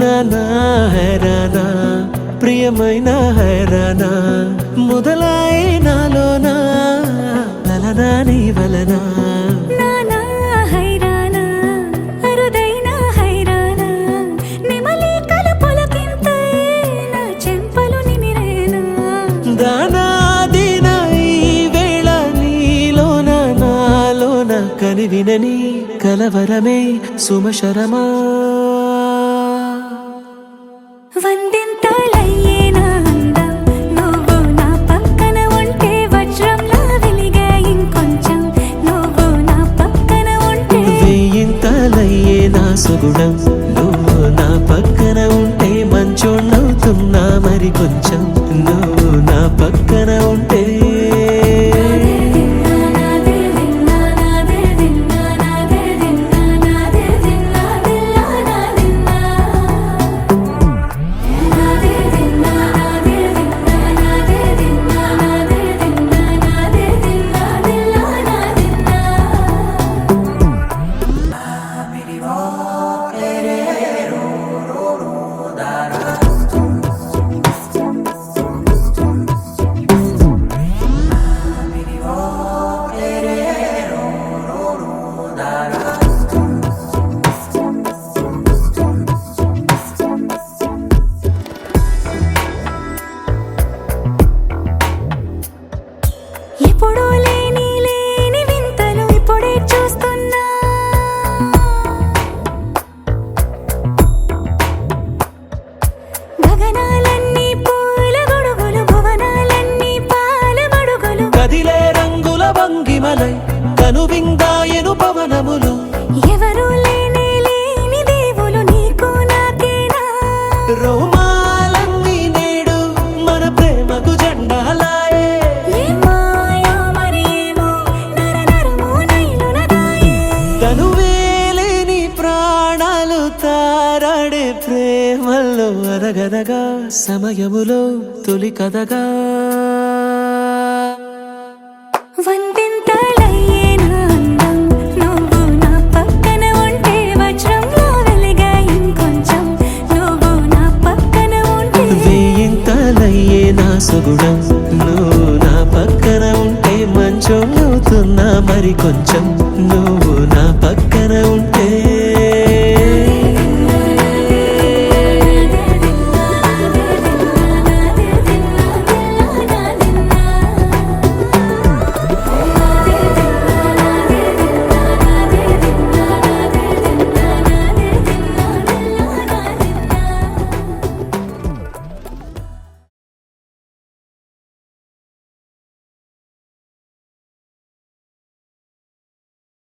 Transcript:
నానా హైరానా ప్రియమైన హైరానా మొదలై నాలోనా లలనా నీ వలనా నానా హైరానా అరుదైన హైరానా నిమలి కలపలకింతై నా చెంపలు నిమిరేనా దానాదిన ఈ వేళ నీలోన నాలోన కనివినని కలవరమే సుమశరమా వందింతలయ్యేనా అందం నువ్వు నా పక్కన ఉంటే వజ్రంలా వెలిగే ఇంకొంచెం నువ్వు నా పక్కన ఉంటే వెయ్యింతలయ్యే నా సుగుణం నువ్వు నా పక్కన ఉంటే మంచోణ్ణవుతున్నా మరి కొంచెం నువ్వు నా పక్కన ఉంటే ఎప్పుడూ లేని వింతలు ఇప్పుడే చూస్తున్నా గగనాలన్నీ పూల గొడుగులు భువనాలన్నీ పాల మడుగులు కదిలే రంగుల భంగిమలై కనువిందాయను పవనములు ఎవరూ లేని దేవులు నీకు నాకేనా రోమాలన్నీ నేడు మన ప్రేమకు జెండాలాయే ఏ మాయో మరి ఏమో నరనరమో నైలునదాయే తనువేలేని ప్రాణాలు తారాడే ప్రేమల్లో అరగదగా సమయములో తొలి కథగా వందింతలయ్యేనా అందం నువ్వు నా పక్కన ఉంటే వజ్రంలా వెలిగే ఇంకొంచెం నువ్వు నా పక్కన ఉంటే వెయ్యింతలయ్యే నా సుగుణం నువ్వు నా పక్కన ఉంటే మంచోణ్ణవుతున్నా మరి కొంచెం నువ్వు నా పక్కన